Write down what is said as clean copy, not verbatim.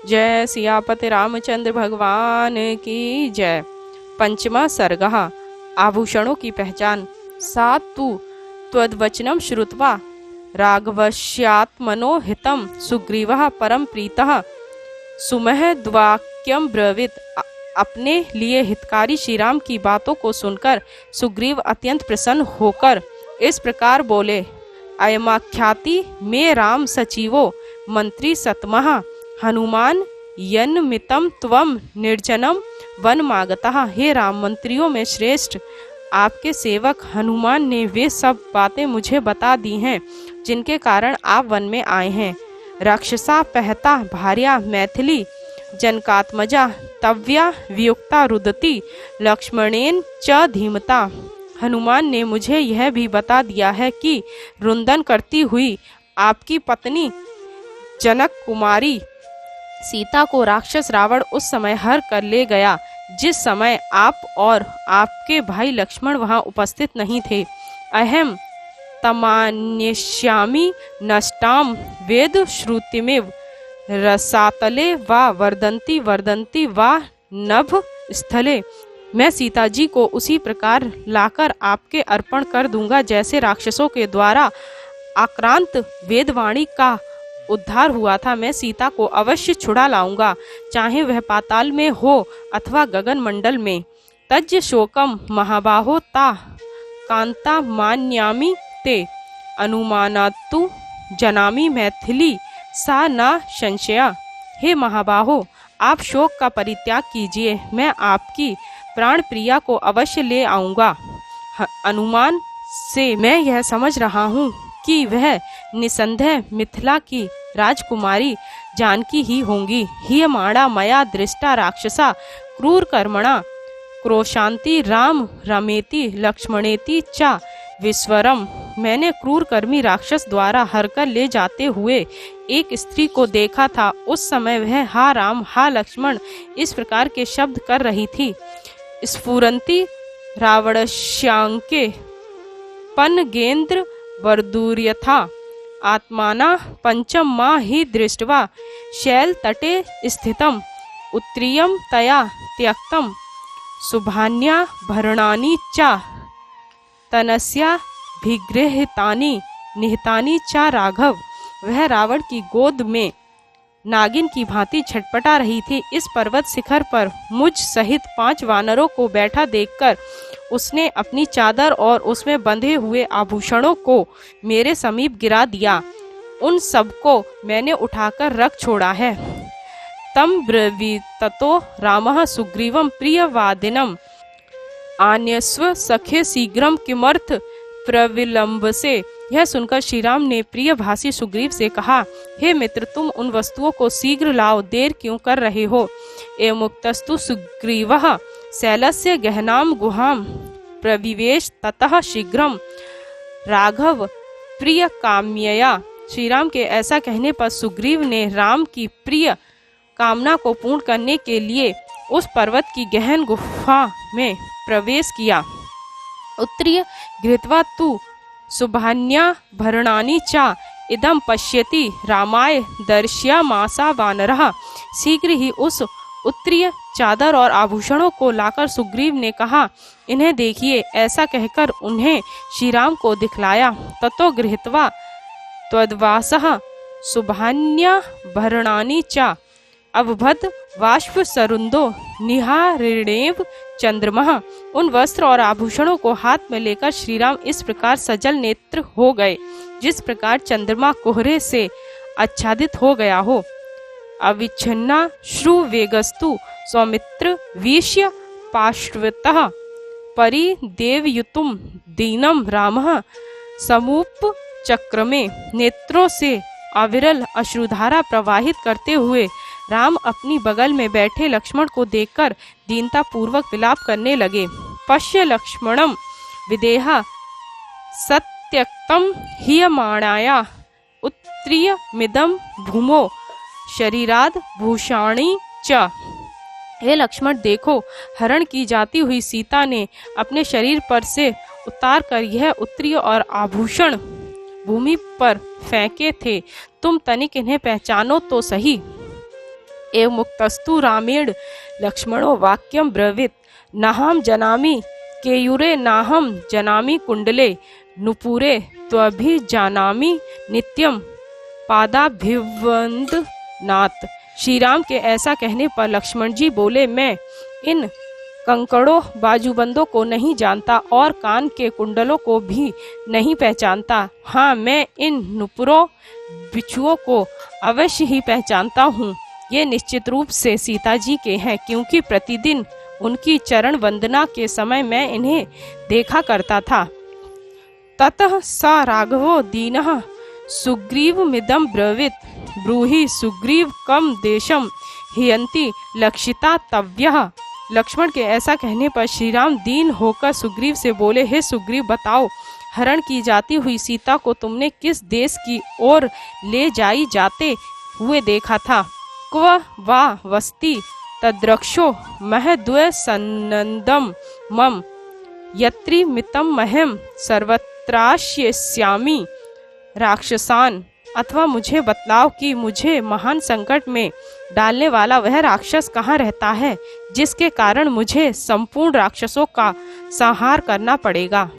जय सियापति रामचंद्र भगवान की जय। पंचमा सर्गः आभूषणों की पहचान। सात तु त्वद्वचनं श्रुत्वा राघवस्यात्मनो हितं सुग्रीवः परम प्रीतः सुमहद्वाक्यं ब्रवीत। अपने लिए हितकारी श्री राम की बातों को सुनकर सुग्रीव अत्यंत प्रसन्न होकर इस प्रकार बोले। अयमाख्याति में राम सचिवो मंत्री सतमः हनुमान यन्मितं त्वं निर्जनम वन मागतः। हे राम, मंत्रियों में श्रेष्ठ आपके सेवक हनुमान ने वे सब बातें मुझे बता दी हैं जिनके कारण आप वन में आए हैं। राक्षसा पहता भार्या मैथिली जनकात्मजा तव्या वियुक्ता रुदती लक्ष्मणेन च धीमता। हनुमान ने मुझे यह भी बता दिया है कि रुंदन करती हुई आपकी पत्नी जनक कुमारी सीता को राक्षस रावण उस समय हर कर ले गया जिस समय आप और आपके भाई लक्ष्मण वहां उपस्थित नहीं थे। अहम तमान्यष्यामि नष्टाम वेद श्रुतिमेव रसातले वा वर्धन्ति वर्धन्ति वा नभ स्थले। मैं सीता जी को उसी प्रकार लाकर आपके अर्पण कर दूंगा जैसे राक्षसों के द्वारा आक्रांत वेदवाणी का उद्धार हुआ था। मैं सीता को अवश्य छुड़ा लाऊंगा, चाहे वह पाताल में हो अथवा गगन मंडल में। तज्य शोकम महाबाहो ता कांता मान्यामि ते अनुमानातु जनामि मैथिली सा न संशया। हे महाबाहो, आप शोक का परित्याग कीजिए, मैं आपकी प्राण प्रिया को अवश्य ले आऊंगा। अनुमान से मैं यह समझ रहा हूँ कि वह निसंदेह मिथिला की राजकुमारी जानकी ही होंगी। हीयमाणा मया दृष्टा राक्षसा क्रूर कर्मणा क्रोशांति राम रमेति लक्ष्मणेति चा विस्वरम। मैंने क्रूर कर्मी राक्षस द्वारा हरकर ले जाते हुए एक स्त्री को देखा था। उस समय वह हा राम हा लक्ष्मण इस प्रकार के शब्द कर रही थी। स्फुरंती रावणस्यांके पनगेंद्र वर्दूर्यथा आत्माना पंचम माह ही दृष्ट्वा शैल तटे स्थितम उत्तरीयम तया त्यक्तम सुभान्या भरणानि चा तनस्या भिगृहितानि निहितानि चा राघव। वह रावण की गोद में नागिन की भांति छटपटा रही थी। इस पर्वत शिखर पर मुझ सहित 5 वानरों को बैठा देखकर उसने अपनी चादर और उसमें बंधे हुए आभूषणों को मेरे समीप गिरा दिया। उन सबको मैंने उठाकर रख छोड़ा है। तम ब्रवीततो रामः सुग्रीवं प्रियवादिनम् आन्यस्व सखे शीघ्रम किमर्थ प्रविलंबसे। यह सुनकर श्री राम ने प्रिय भाषी सुग्रीव से कहा, हे मित्र, तुम उन वस्तुओं को शीघ्र लाओ, देर क्यों कर रहे हो। एमुक्तस्तु सुग्रीवः शैलस्य गहनाम गुहाम प्रविवेश ततः शीघ्रम राघव प्रिय काम्यया। श्री राम के ऐसा कहने पर सुग्रीव ने राम की प्रिय कामना को पूर्ण करने के लिए उस पर्वत की गहन गुफा में प्रवेश किया। उत्तरीय गृहीत्वा तु सुभान्या भरणानि चा इदम पश्यति रामाय दर्शयामासा वानरः। शीघ्र ही उस उत्तरीय चादर और आभूषणों को लाकर सुग्रीव ने कहा, इन्हें देखिए। ऐसा कहकर उन्हें श्री राम को दिखलाया। ततो गृहीत्वा त्वद्वासः सुभान्या भरणानि चा अवभद वाष्प सरुंदो निहारिणेव चंद्रमः। उन वस्त्र और आभूषणों को हाथ में लेकर श्री राम इस प्रकार सजल नेत्र हो गए जिस प्रकार चंद्रमा कोहरे से आच्छादित हो गया हो। अविच्छिन्ना श्रु वेगस्तु सौमित्र वीष्य पार्श्वतः परिदेवयुतुम दीनम रामः समूप चक्रमे। नेत्रों से अविरल अश्रुधारा प्रवाहित करते हुए राम अपनी बगल में बैठे लक्ष्मण को देखकर दीनता पूर्वक विलाप करने लगे। पश्य लक्ष्मणम विदेहा सत्यक्तम हीयमाणाया उत्तरीय मिदम भूमो शरीराद भूषाणी च। हे लक्ष्मण, देखो, हरण की जाती हुई सीता ने अपने शरीर पर से उतार कर यह उत्तरीय और आभूषण भूमि पर फेंके थे। तुम तनिक इन्हें पहचानो तो सही। एवं मुक्तस्तु रामेण लक्ष्मणो वाक्यम ब्रवीत नाहम जनामि केयूरे नाहम जनामि कुंडले नुपुरे त्वभि जानामि नित्यम पादाभिवंदनात्। श्री राम के ऐसा कहने पर लक्ष्मण जी बोले, मैं इन कंकड़ों बाजूबंदों को नहीं जानता और कान के कुंडलों को भी नहीं पहचानता। हाँ, मैं इन नुपुरों बिच्छुओं को अवश्य ही पहचानता हूँ। ये निश्चित रूप से सीता जी के हैं, क्योंकि प्रतिदिन उनकी चरण वंदना के समय मैं इन्हें देखा करता था। ततः स राघवो दीनः सुग्रीवमिदं ब्रवीत ब्रूहि सुग्रीव कम देशम हियन्ति लक्षिता तव्यः। लक्ष्मण के ऐसा कहने पर श्री राम दीन होकर सुग्रीव से बोले, हे सुग्रीव, बताओ हरण की जाती हुई सीता को तुमने किस देश की ओर ले जाई जाते हुए देखा था? क्व वा वस्ति तद्रक्षो महद्वय सन्नदम मम यत्रि मितम मह्यम सर्वत्राश्यस्यामि राक्षसान। अथवा मुझे बतलाओ कि मुझे महान संकट में डालने वाला वह राक्षस कहाँ रहता है, जिसके कारण मुझे संपूर्ण राक्षसों का संहार करना पड़ेगा।